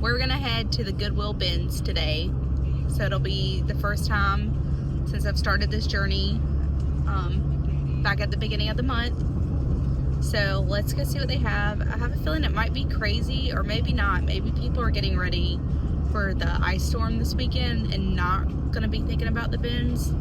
we're gonna head to the Goodwill bins today. So it'll be the first time since I've started this journey back at the beginning of the month. So let's go see what they have. I have a feeling it might be crazy, or maybe not. Maybe people are getting ready for the ice storm this weekend and not gonna be thinking about the bins.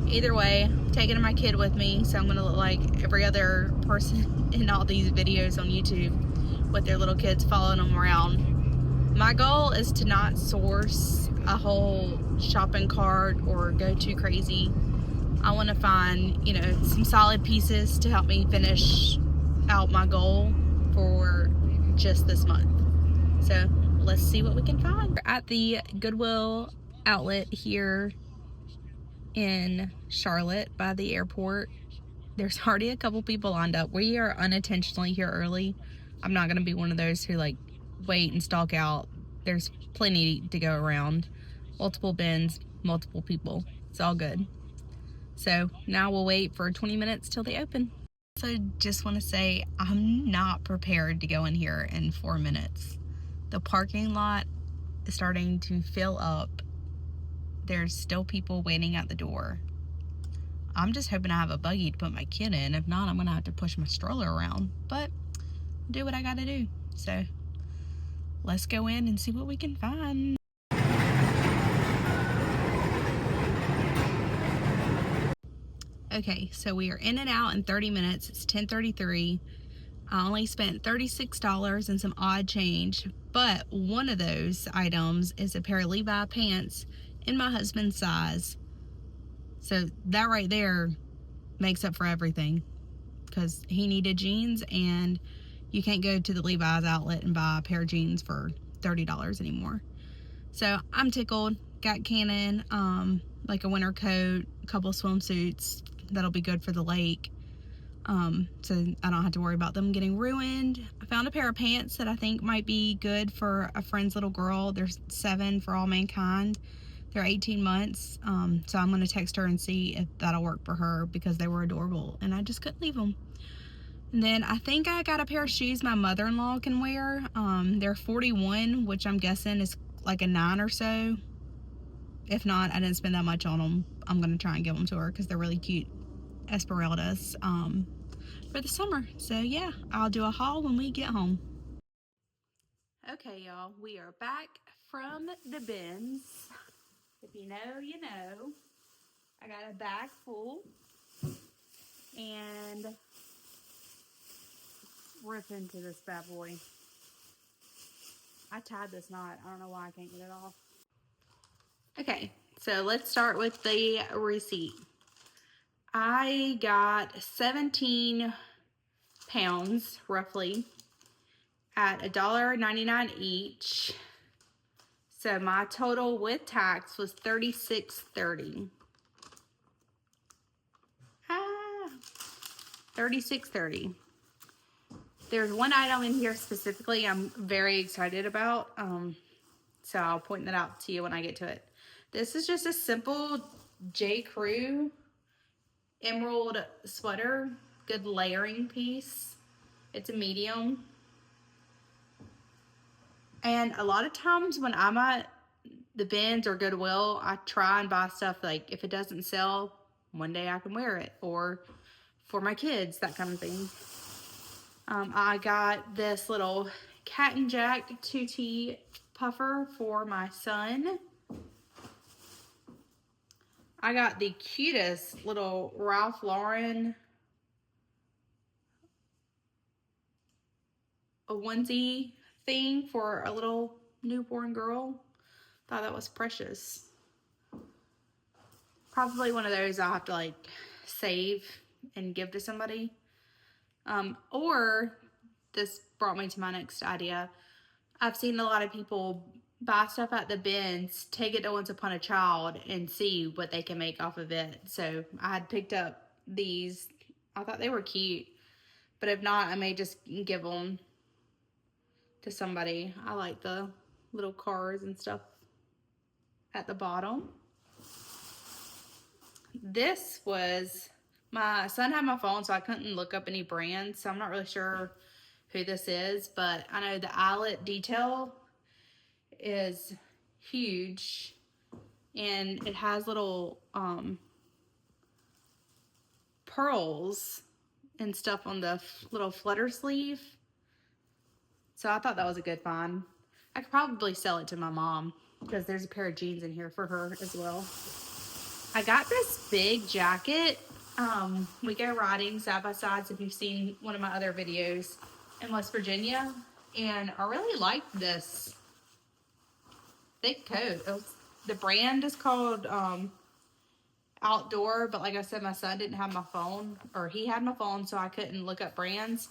Either way, I'm taking my kid with me, so I'm gonna look like every other person in all these videos on YouTube with their little kids following them around. My goal is to not source a whole shopping cart or go too crazy. I want to find, you know, some solid pieces to help me finish out my goal for just this month. So let's see what we can find. We're at the Goodwill outlet here in Charlotte by the airport. There's already a couple people lined up. We are unintentionally here early. I'm not gonna be one of those who like wait and stalk out. There's plenty to go around. Multiple bins, multiple people. It's all good. So now we'll wait for 20 minutes till they open. So just want to say I'm not prepared to go in here in 4 minutes. The parking lot is starting to fill up. There's still people waiting at the door. I'm just hoping I have a buggy to put my kid in. If not, I'm gonna have to push my stroller around, but do what I gotta do. So let's go in and see what we can find. Okay, so we are in and out in 30 minutes. It's 10:33. I only spent $36 and some odd change, but one of those items is a pair of Levi pants in my husband's size. So that right there makes up for everything, because he needed jeans, and you can't go to the Levi's outlet and buy a pair of jeans for $30 anymore. So I'm tickled. Got Canon, like a winter coat, a couple swimsuits that'll be good for the lake, so I don't have to worry about them getting ruined. I found a pair of pants that I think might be good for a friend's little girl. There's 7 for All Mankind. They're 18 months, so I'm going to text her and see if that'll work for her, because they were adorable and I just couldn't leave them. And then I think I got a pair of shoes my mother-in-law can wear. They're 41, which I'm guessing is like a 9 or so. If not, I didn't spend that much on them. I'm going to try and give them to her because they're really cute Esperellas for the summer. So yeah, I'll do a haul when we get home. Okay, y'all, we are back from the bins. If you know, you know. I got a bag full and rip into this bad boy. I tied this knot. I don't know why I can't get it off. Okay, so let's start with the receipt. I got 17 pounds roughly at $1.99 each. So my total with tax was $36.30. $36.30. There's one item in here specifically I'm very excited about, so I'll point that out to you when I get to it. This is just a simple J. Crew emerald sweater, good layering piece. It's a medium. And a lot of times when I'm at the bins or Goodwill, I try and buy stuff like, if it doesn't sell, one day I can wear it, or for my kids, that kind of thing. I got this little Cat and Jack 2T puffer for my son. I got the cutest little Ralph Lauren a onesie thing for a little newborn girl. Thought that was precious. Probably one of those I'll have to like save and give to somebody. Or this brought me to my next idea. I've seen a lot of people buy stuff at the bins, take it to Once Upon a Child, and see what they can make off of it. So I had picked up these. I thought they were cute, but if not, I may just give them to somebody. I like the little cars and stuff at the bottom. This was, my son had my phone, so I couldn't look up any brands, so I'm not really sure who this is, but I know the eyelet detail is huge, and it has little pearls and stuff on the little flutter sleeve. So I thought that was a good find. I could probably sell it to my mom because there's a pair of jeans in here for her as well. I got this big jacket. We go riding side by sides if you've seen one of my other videos in West Virginia. And I really like this thick coat. The brand is called Outdoor, but like I said, my son didn't have my phone, or he had my phone, so I couldn't look up brands.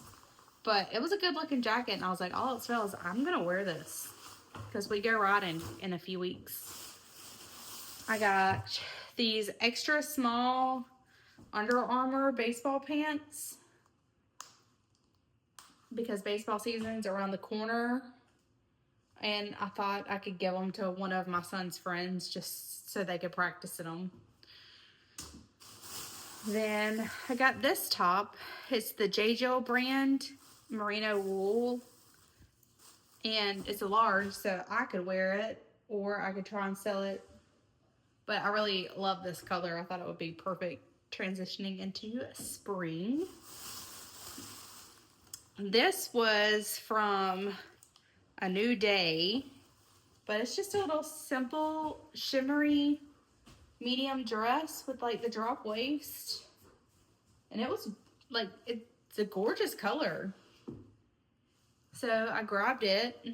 But it was a good looking jacket, and I was like, all it smells, I'm gonna wear this because we go riding in a few weeks. I got these extra small Under Armour baseball pants because baseball season's around the corner, and I thought I could give them to one of my son's friends just so they could practice in them. Then I got this top. It's the J. Jill brand merino wool, and it's a large, so I could wear it or I could try and sell it. But I really love this color. I thought it would be perfect transitioning into spring. This was from A New Day, but it's just a little simple shimmery medium dress with like the drop waist, and it was like, it's a gorgeous color. So I grabbed it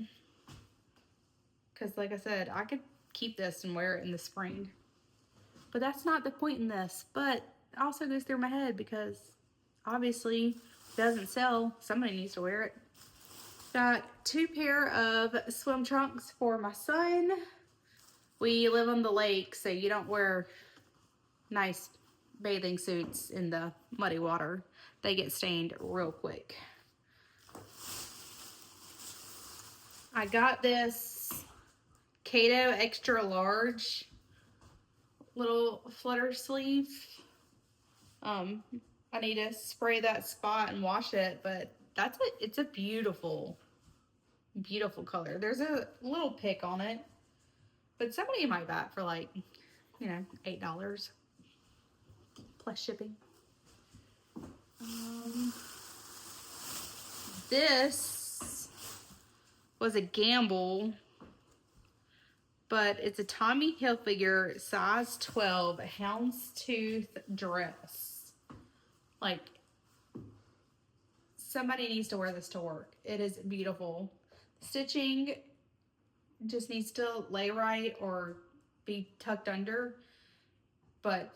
because, like I said, I could keep this and wear it in the spring. But that's not the point in this. But it also goes through my head because obviously it doesn't sell. Somebody needs to wear it. Got 2 pair of swim trunks for my son. We live on the lake, so you don't wear nice bathing suits in the muddy water. They get stained real quick. I got this Kato extra large little flutter sleeve. I need to spray that spot and wash it, but it's a beautiful, beautiful color. There's a little pick on it, but somebody might buy it for like, you know, $8 plus shipping. This was a gamble, but it's a Tommy Hilfiger size 12 houndstooth dress. Like, somebody needs to wear this to work. It is beautiful. Stitching just needs to lay right or be tucked under, but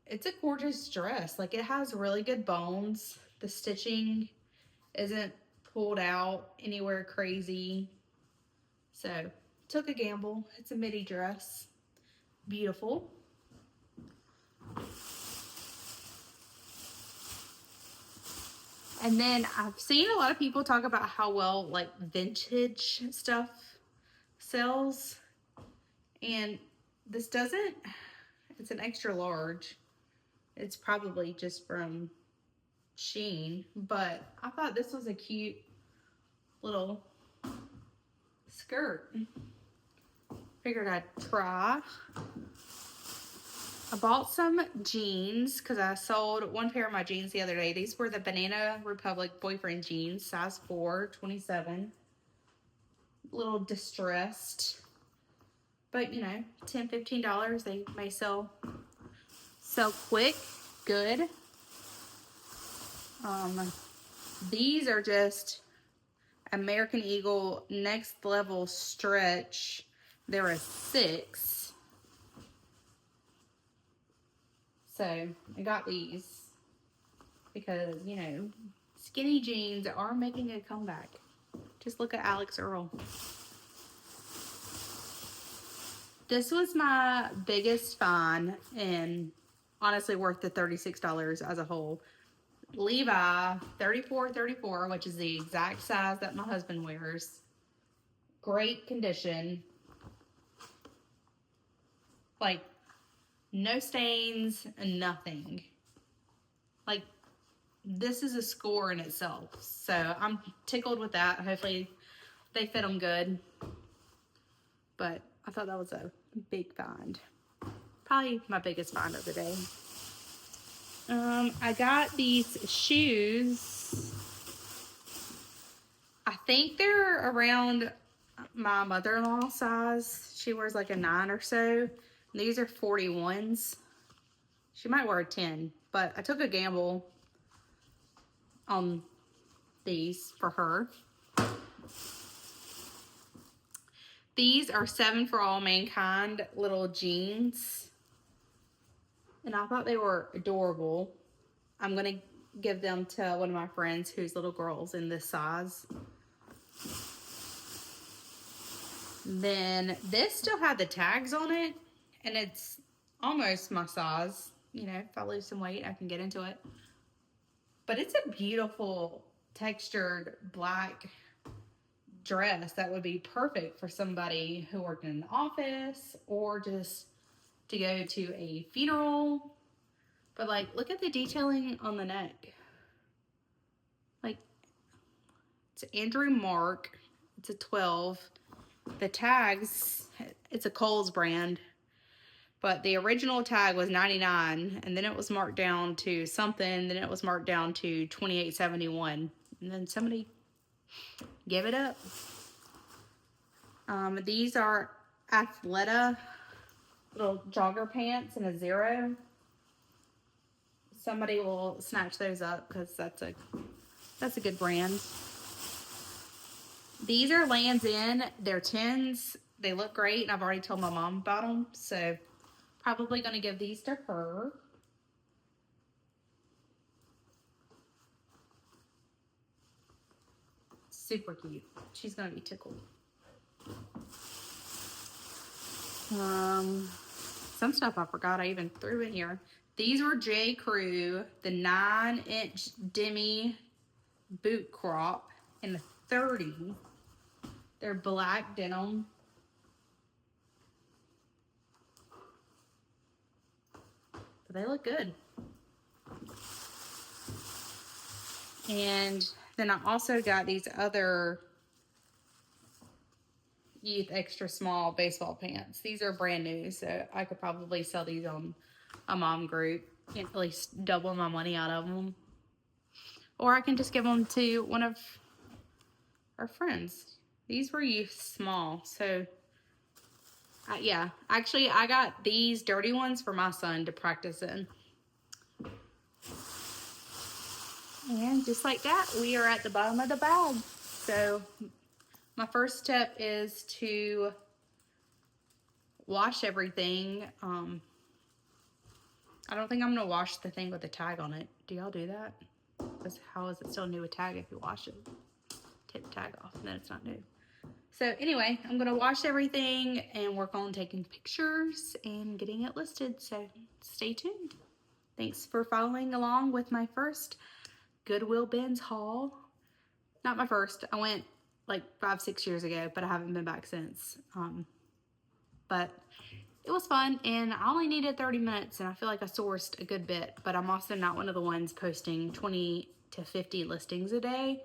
it's a gorgeous dress. Like, it has really good bones. The stitching isn't pulled out anywhere crazy. So, took a gamble. It's a midi dress. Beautiful. And then I've seen a lot of people talk about how well like vintage stuff sells. And this doesn't. It's an extra large. It's probably just from Shein, but I thought this was a cute little skirt. Figured I'd try. I bought some jeans because I sold 1 pair of my jeans the other day. These were the Banana Republic boyfriend jeans, size 4, 27. A little distressed, but you know, $10, $15. They may sell quick, good. These are just American Eagle Next Level Stretch. They're a 6. So I got these because, you know, skinny jeans are making a comeback. Just look at Alex Earl. This was my biggest find, and honestly worth the $36 as a whole. Levi 34, which is the exact size that my husband wears. Great condition. Like, no stains and nothing. Like, this is a score in itself. So I'm tickled with that. Hopefully they fit them good. but I thought that was a big find. Probably my biggest find of the day. I got these shoes. I think they're around my mother-in-law size. She wears like a 9 or so. These are 41s. She might wear a 10, but I took a gamble on these for her. These are 7 for All Mankind little jeans. And I thought they were adorable. I'm going to give them to one of my friends whose little girl's in this size. Then this still had the tags on it, and it's almost my size. You know, if I lose some weight, I can get into it. But it's a beautiful textured black dress that would be perfect for somebody who worked in an office or just to go to a funeral. But like, look at the detailing on the neck. Like, it's Andrew Mark. It's a 12. The tags, it's a Kohl's brand, but the original tag was $99, and then it was marked down to something, then it was marked down to $28.71, and then somebody gave it up. These are Athleta little jogger pants in a 0. Somebody will snatch those up because that's a good brand. These are Lands' End. They're 10s. They look great, and I've already told my mom about them, so probably going to give these to her. Super cute. She's going to be tickled. Some stuff I forgot I even threw in here. These were J. Crew, the 9-inch demi boot crop in the 30. They're black denim. But they look good. And then I also got these other youth extra small baseball pants. These are brand new, so I could probably sell these on a mom group and at least double my money out of them. Or I can just give them to one of our friends. These were youth small, so yeah. Actually, I got these dirty ones for my son to practice in. And just like that, we are at the bottom of the bag. So my first step is to wash everything. I don't think I'm gonna wash the thing with the tag on it. Do y'all do that? Because how is it still new with tag if you wash it? Take the tag off and then it's not new. So anyway, I'm gonna wash everything and work on taking pictures and getting it listed. So stay tuned. Thanks for following along with my first Goodwill bins haul. Not my first. I went like 5-6 years ago, but I haven't been back since. But it was fun, and I only needed 30 minutes, and I feel like I sourced a good bit, but I'm also not one of the ones posting 20 to 50 listings a day.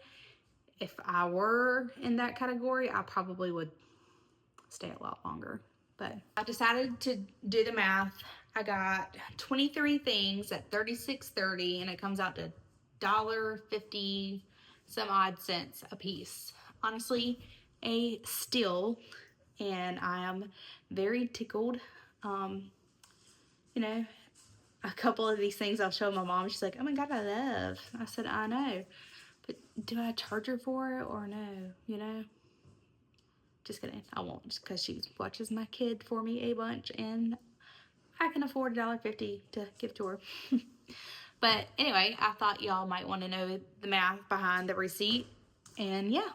If I were in that category, I probably would stay a lot longer. But I decided to do the math. I got 23 things at $36.30, and it comes out to $1.50 some odd cents a piece. Honestly, a steal, and I am very tickled. You know, a couple of these things I'll show my mom. She's like, oh my God, I love. I said, I know, but do I charge her for it or no? You know, just kidding. I won't, just because she watches my kid for me a bunch, and I can afford $1.50 to give to her. But anyway, I thought y'all might want to know the math behind the receipt. And yeah,